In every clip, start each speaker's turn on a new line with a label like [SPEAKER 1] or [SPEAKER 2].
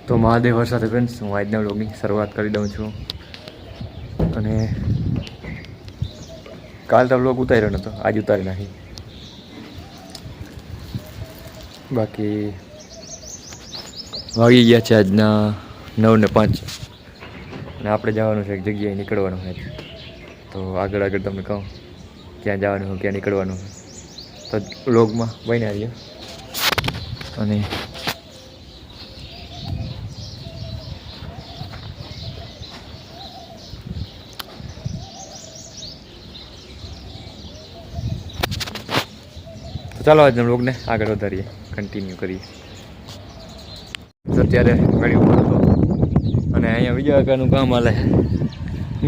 [SPEAKER 1] તો મહાદેવ સાથે ફ્રેન્ડ્સ હું આજના વ્લોગની શરૂઆત કરી દઉં છું. અને કાલ તો વ્લોગ ઉતાર્યો નહોતો, આજ ઉતારી નાખી. બાકી વાગી ગયા છે આજના 9:05 અને આપણે જવાનું છે એક જગ્યાએ નીકળવાનું છે. તો આગળ તમને કહું ક્યાં જવાનું હોય, ક્યાં નીકળવાનું હોય તો વ્લોગમાં બન્યા રહીએ. અને તો ચાલો આજના વ્લોગને આગળ વધારીએ, કન્ટિન્યુ કરીએ. તો અત્યારે ગાડી ઉપર હતો અને અહીંયા બીજા પ્રકારનું કામ હાલે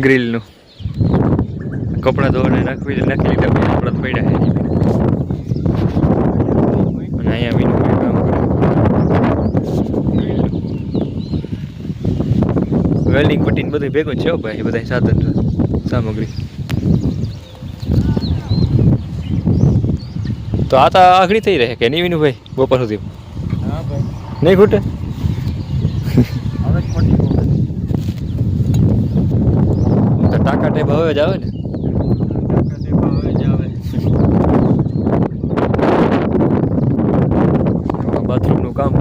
[SPEAKER 1] ગ્રીલનું. કપડાં ધોવાને નાખી લીધા, કપડાં તો પડ્યા છે. અને અહીંયા બીજું કામ કરે વેલ્ડિંગ પટ્ટીને બધું ભેગું છે ભાઈ, બધા સાધન સામગ્રી. તો આ તો આખડી થઈ રહે કે નહીં વિનુ ભાઈ? બપોર સુધી નહીં ખૂટે? ટાકા ટેપ હવે જ આવે ને? બાથરૂમનું કામ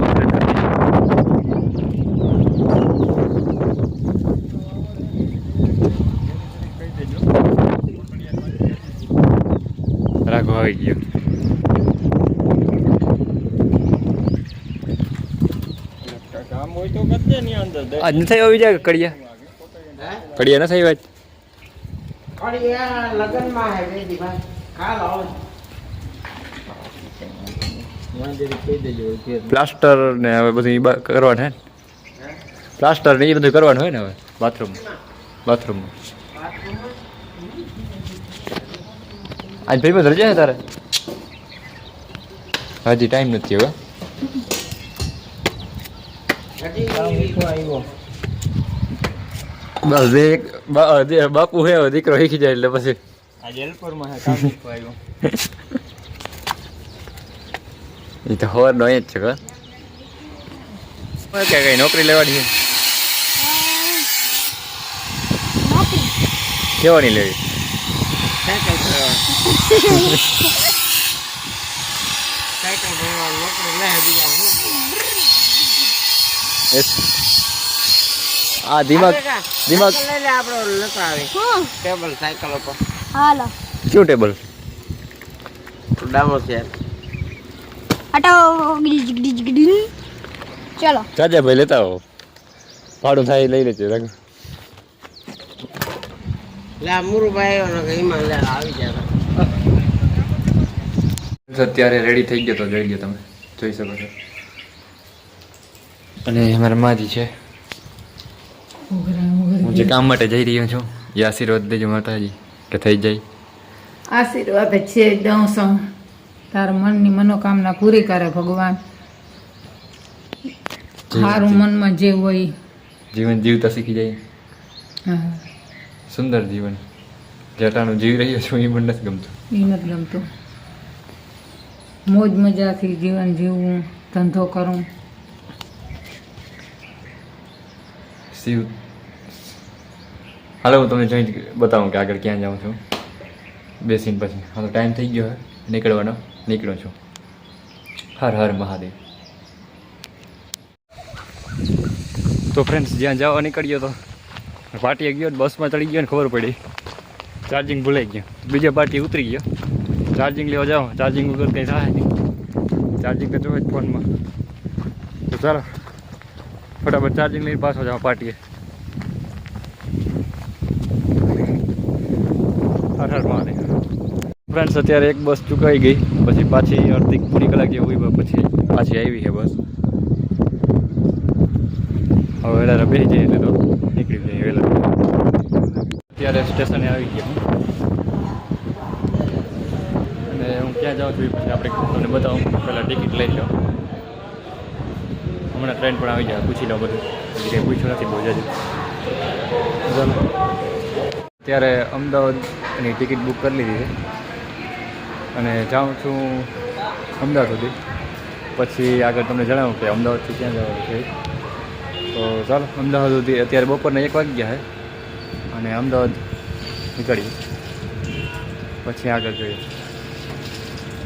[SPEAKER 1] રાખો આવી ગયો. આજ નથી આવી જાય કડિયા? કડિયા નથી આવ્યા? પ્લાસ્ટર ને હવે બધું કરવાનું હે, પ્લાસ્ટર ને એ બધું કરવાનું હોય ને હવે બાથરૂમમાં. આજ ભાઈ બસ રજા છે તારે? હજી ટાઈમ નથી હવે. બસ બાપુ હે દીકરો શીખી જાય એટલે પછી એ તો ખબર ન જ છે. કઈ નોકરી લેવાની છે? કેવાની લેવી? આ દિમાગ ટેબલ સાયકલ ઉપર. હાલો શું ટેબલ? ડામો છે હટો. ચલો ચાચા ભાઈ લેતા આવો, ભાડું થાય લઈ લેજો. અત્યારે રેડી થઈ ગયો તો જોઈ લો, તમે જોઈ શકો છો. અને અમારા માજી છે, હું જે કામ માટે જઈ રહ્યો છું. એ આશીર્વાદ દેજો માતાજી કે થઈ જાય.
[SPEAKER 2] આશીર્વાદ છે દઉં છું, તારા મનની મનોકામના પૂરી કરે ભગવાન. સારું મનમાં જે હોય
[SPEAKER 1] જીવન જીવતા શીખી જાય. સુંદર જીવન જેટાનું જીવી રહ્યો છું એ મને નથી ગમતું.
[SPEAKER 2] એ નથી ગમતું. મોજ મજાથી જીવન જીવવું, ધંધો કરું.
[SPEAKER 1] શિવ હાલો હું તમને જોઈ બતાવું કે આગળ ક્યાં જાઉં છું. બેસીને પછી હાલો ટાઈમ થઈ ગયો નીકળવાનો, નીકળ્યો છું. હર હર મહાદેવ. તો ફ્રેન્ડ્સ જ્યાં જવા નીકળ્યો તો પાર્ટીએ ગયો, બસમાં ચડી ગયો ને ખબર પડી ચાર્જિંગ ભૂલાઈ ગયો. બીજા પાર્ટી ઉતરી ગયો, ચાર્જિંગ લેવા જાઓ, ચાર્જિંગ વગર કંઈ થાય નહીં. ચાર્જિંગ તો જોવે જ ફોનમાં. તો ચાલો ફટાફટ ચાર્જિંગ લઈને પાછો જાઓ પાર્ટીએ. હર હર મહાદેવ. ફ્રેન્ડ્સ અત્યારે એક બસ ચૂકાઈ ગઈ, પછી પાછી અડધી પોણી કલાક જેવું હોય પછી પાછી આવી છે બસ. હવે વહેલા બેસી જઈએ એટલે તો નીકળી જઈએ વહેલા. અત્યારે સ્ટેશને આવી ગયા અને હું ક્યાં જાઉં છું એ પછી આપણે તમને બતાવું. પહેલાં ટિકિટ લઈ લો. હમણાં ટ્રેન પણ આવી જાય, પૂછી લો બધું. હજી કંઈ પૂછ્યું નથી બહુ જલ્દી. અત્યારે અમદાવાદની ટિકિટ બુક કરી લીધી છે અને જાઉં છું અમદાવાદ સુધી. પછી આગળ તમને જણાવું કે અમદાવાદથી ક્યાં જવાનું છે. તો ચાલો અમદાવાદ સુધી અત્યારે બપોરના 1 વાગી ગયા છે અને અમદાવાદ નીકળીએ પછી આગળ જોઈએ.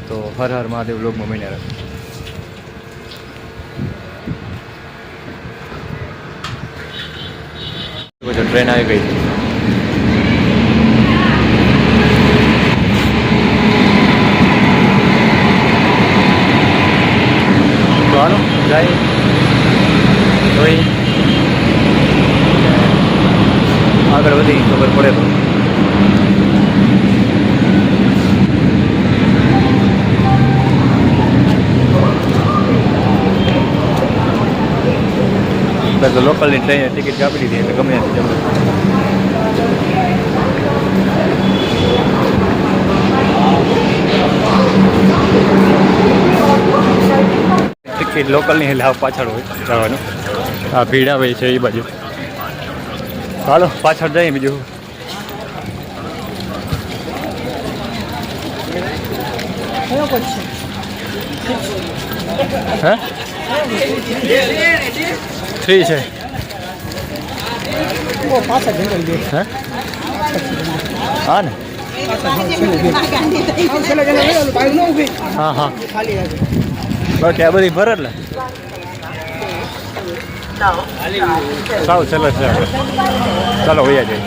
[SPEAKER 1] તો હર હર મહાદેવ વ્લોગમાં બન્યા રહે. ટ્રેન આવી ગઈ. તો હાલો જાય જોઈ આગળ વધી ખબર પડે તો. તો લોકલની ટ્રેન ટિકિટ કાપી દીધી એટલે ગમે ત્યાંથી જવું. ટિકિટ લોકલની એટલે હાવ પાછળ હોય જવાનું. આ ભીડ આવે છે એ બાજુ. ચાલો પાછળ જઈએ બીજું. હે 3 છે. હે હા ને હા હા બાકી આ બધી ભરે એટલે સારું ચલો ચાલો વયા જઈએ.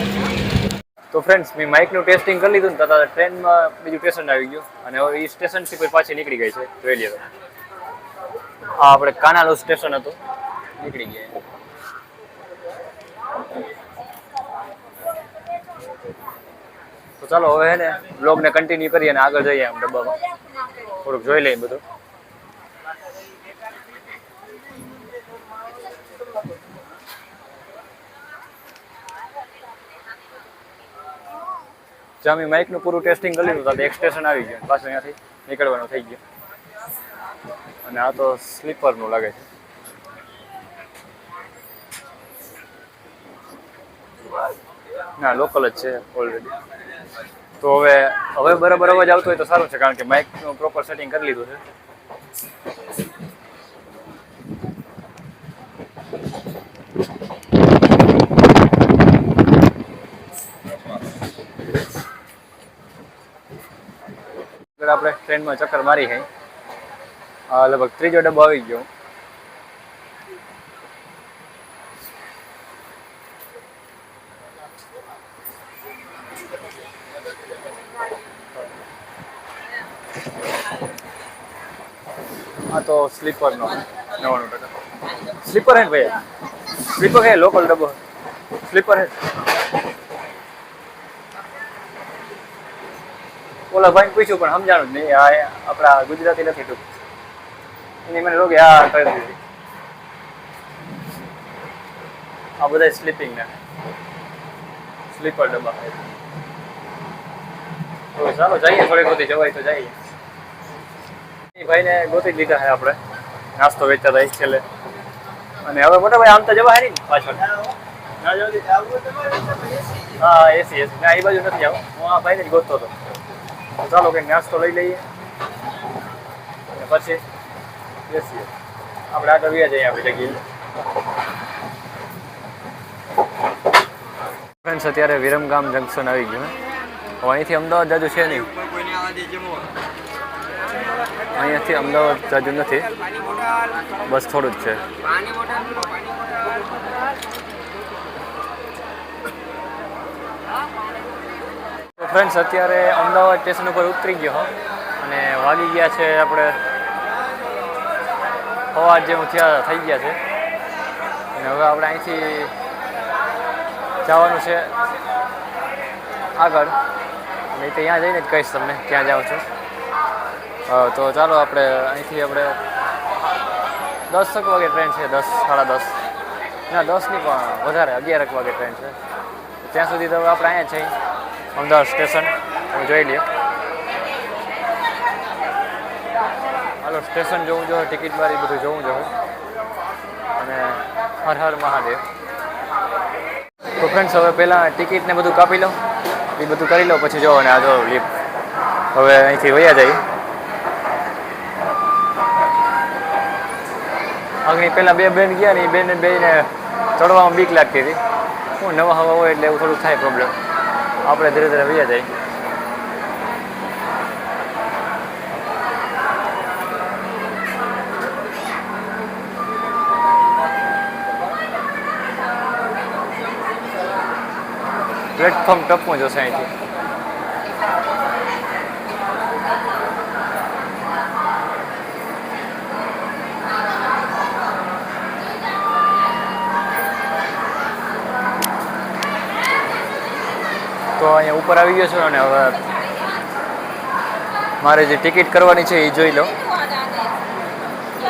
[SPEAKER 1] તો ફ્રેન્ડ્સ મેં માઇકનું ટેસ્ટિંગ કરી લીધું ને તો ટ્રેનમાં બીજું સ્ટેશન આવી ગયું અને હવે એ સ્ટેશનથી પછી પાછી નીકળી ગઈ છે. જોઈ લે આ આપણે કાનાલો સ્ટેશન હતું નીકળી ગયા. તો ચાલો હવે હે ને બ્લોગને કન્ટિન્યુ કરીએ અને આગળ જઈએ આમ ડબ્બામાં થોડુંક જોઈ લઈએ બધું. જ્યાં મેં માઇકનું પૂરું ટેસ્ટિંગ કરી લીધું તો એક સ્ટેશન આવી ગયું પાછું અહીંયાથી નીકળવાનું થઈ ગયું. અને આ તો સ્લીપરનું લાગે છે. ના લોકલ જ છે ઓલરેડી. તો હવે બરાબર અવાજ આવતો હોય તો સારું છે કારણ કે માઇકનું પ્રોપર સેટિંગ કરી લીધું છે. આપણે ટ્રેનમાં ચક્કર મારી હે લગભગ 3જો ડબ્બો આવી ગયો. આ તો સ્લીપરનો 99%. સ્લીપર હે ભાઈ, સ્લીપર હે લોકલ ડબ્બો સ્લીપર હે. ઓલા ભાઈને પૂછ્યું પણ સમજાણું જ નહીં. આ આપણા ગુજરાતી નથી ટૂંક એની મને રોગે આ કરી દીધી. આ બધા સ્લીપિંગ ને સ્લીપર ડબ્બા. તો ચાલો જઈએ થોડીક બધી જવાય તો જઈએ. એ ભાઈને ગોતી જ લીધા છે આપણે નાસ્તો વેચતા હતા છેલ્લે. અને હવે મોટા ભાઈ આમ તો જવા હે નહીં પાછળ. હા એસી ના એ બાજુ નથી આવું. હું આ ભાઈને જ ગોતતો હતો. ચાલો કંઈક નાસ્તો લઈ લઈએ અને પછી બેસીએ. આપણે આગળ વ્યા જઈએ આપણી જગ્યાએ. ફ્રેન્ડ્સ અત્યારે વિરમગામ જંકશન આવી ગયું. હવે અહીંથી અમદાવાદ જાજુ છે નહીં. અહીંયાથી અમદાવાદ જાજુ નથી, બસ થોડું જ છે. તો ફ્રેન્ડ્સ અત્યારે અમદાવાદ સ્ટેશન ઉપર ઉતરી ગયો અને વાગી ગયા છે આપણે સવાર જેવું થયા થઈ ગયા છે. અને હવે આપણે અહીંથી જવાનું છે આગળ. નહીં તો ત્યાં જઈને જ કહીશ તમને ક્યાં જાઉં છું. તો ચાલો આપણે અહીંથી આપણે 10 વાગે ટ્રેન છે, 10 સાડા 10 ના 10 નહીં પણ વધારે 11 વાગે ટ્રેન છે. ત્યાં સુધી તો હવે આપણે અહીંયા છીએ અમદાવાદ સ્ટેશન. હું જોઈ લઈએ. હાલો સ્ટેશન જોવું જોઈએ, ટિકિટ બારી બધું જોવું જોઈએ અને હર હર મહાદેવ. તો ફ્રેન્ડ્સ હવે પહેલાં ટિકિટને બધું કાપી લઉં, એ બધું કરી લઉં પછી જો. અને આ જો લિફ્ટ હવે અહીંથી વયા જાય. આગળ પહેલાં બે બેન ગયા ને એ બેને ચડવામાં બીક લાગતી હતી. હું નવા હવા હોય એટલે એવું થોડુંક થાય પ્રોબ્લેમ. આપણે ધીરે ધીરે વૈયા જાય. પ્લેટફોર્મ ટપવું જોશે અહીંથી. તો અહીંયા ઉપર આવી ગયો છું અને હવે મારે જે ટિકિટ કરવાની છે એ જોઈ લો.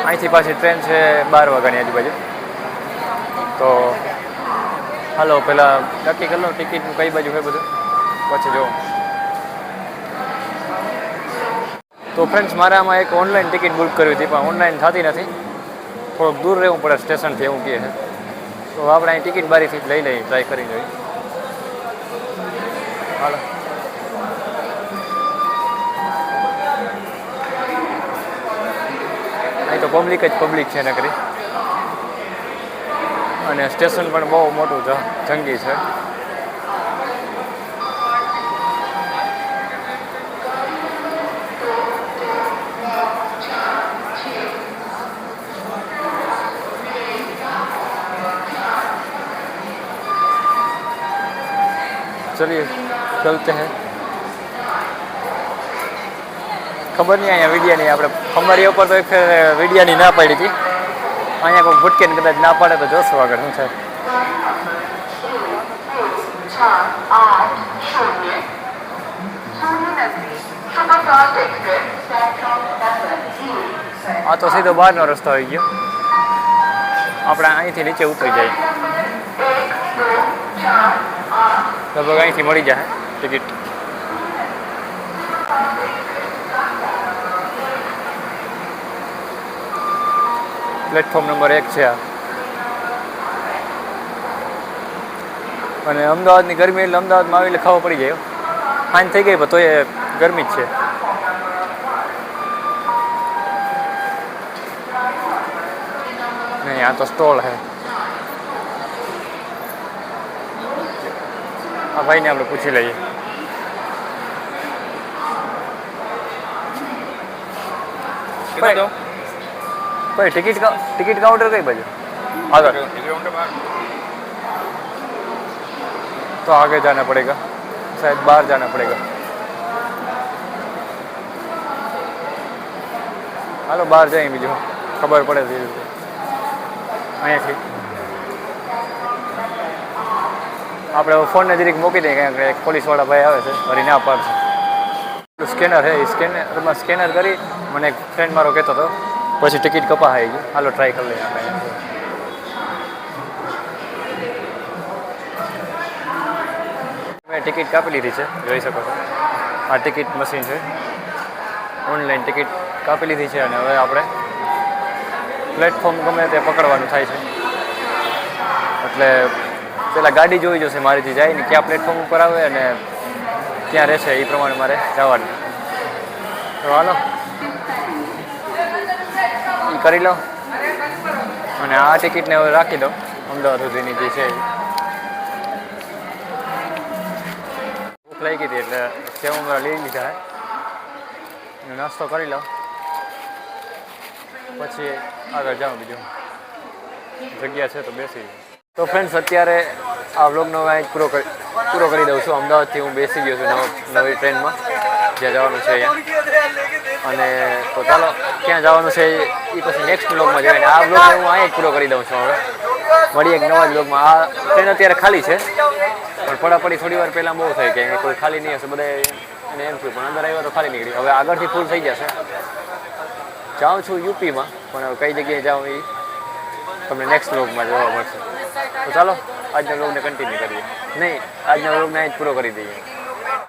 [SPEAKER 1] અહીંથી પાછી ટ્રેન છે 12 વાગ્યાની આજુબાજુ. તો હાલો પહેલાં નક્કી કરી લો ટિકિટનું કઈ બાજુ છે બધું, પછી જો. તો ફ્રેન્ડ્સ મારે આમાં એક ઓનલાઈન ટિકિટ બુક કરવી હતી પણ ઓનલાઈન થતી નથી. થોડુંક દૂર રહેવું પડે સ્ટેશનથી એવું કહે છે. તો આપણે અહીં ટિકિટ બારીથી જ લઈ લઈએ, ટ્રાય કરી જોઈએ. હાલો અહીં તો પબ્લિક જ પબ્લિક છે નકરી. અને સ્ટેશન પણ બહુ મોટું જંગી છે. चलिए चलते हैं. ખબર નહીં અહીંયા વિડિયાની આપણે ખંભાળિયા ઉપર તો એક વિડિયાની ના પાડી હતી. અહીંયા કોઈ ભૂટકેને કદાચ ના પાડે તો જોશું આગળ શું થાય. આ તો સીધો બહારનો રસ્તો આવી ગયો. આપણે અહીંથી નીચે ઉતરી જાય. લગભગ અહીંથી મળી જાય ટિકિટ. પ્લેટફોર્મ નંબર 1 છે આ. અને અમદાવાદની ગરમી એટલે અમદાવાદમાં આવી એટલે ખાવા પડી જાય. સાંજ થઈ ગઈ પણ તોય ગરમી જ છે. નહીં આ તો સ્ટોલ છે. આ ભાઈને આપણે પૂછી લઈએ. ભાઈ ટિકિટ કાઉન્ટર કઈ બાજુ? આગળ तो आगे जाना पड़ेगा, शायद बाहर जाना पड़ेगा. हालो बाहर जाए बीजू खबर पड़े धीरे धीरे. અહીંયાથી આપણે ફોનને જરીક મૂકી દઈએ કારણ કે એક પોલીસવાળા ભાઈ આવે છે ફરી ના પાડશે. સ્કેનર છે એ સ્કેનરમાં સ્કેનર કરી મને એક ફ્રેન્ડ મારો કહેતો હતો પછી ટિકિટ કપા આવી ગઈ. હાલો ટ્રાય કરી લઈએ આપણે. મેં ટિકિટ કાપી લીધી છે, જોઈ શકો છો. આ ટિકિટ મશીન છે, ઓનલાઈન ટિકિટ કાપી લીધી છે અને હવે આપણે પ્લેટફોર્મ ગમે તે પકડવાનું થાય છે. એટલે પહેલાં ગાડી જોઈ જશે મારીથી જાય ને ક્યાં પ્લેટફોર્મ ઉપર આવે અને ક્યાં રહેશે એ પ્રમાણે મારે જવાનું. તો હાલો એ કરી લો અને આ ટિકિટને હવે રાખી દો અમદાવાદ સુધીની જે છે. ભૂખ લાગી હતી એટલે સેવ મારા લઈ લીધા છે, નાસ્તો કરી લો પછી આગળ જાઉં. બીજું જગ્યા છે તો બેસી. તો ફ્રેન્ડ્સ અત્યારે આ વ્લોગનો અહીં પૂરો કરી દઉં છું. અમદાવાદથી હું બેસી ગયો છું નવી ટ્રેનમાં જ્યાં જવાનું છે અહીંયા. અને તો ચાલો ક્યાં જવાનું છે એ પછી નેક્સ્ટ વ્લોગમાં જોઈએ. આ વ્લોગ હું અહીંયા જ પૂરો કરી દઉં છું. હવે મળીએ એક નવા વ્લોગમાં. આ ટ્રેન અત્યારે ખાલી છે પણ પડાપડી થોડી વાર પહેલાં બહુ થઈ કે કોઈ ખાલી નહીં હશે. બધા એને એમ થયું પણ અંદર આવ્યા તો ખાલી નીકળી. હવે આગળથી ફૂલ થઈ જશે. જાઉં છું યુપીમાં પણ હવે કઈ જગ્યાએ જાઉં એ તમને નેક્સ્ટ વ્લોગમાં જોવા મળશે. તો ચાલો આજના વ્લોગને કન્ટિન્યુ કરીએ. નહીં, આજના વ્લોગને અહીં જ પૂરો કરી દઈએ.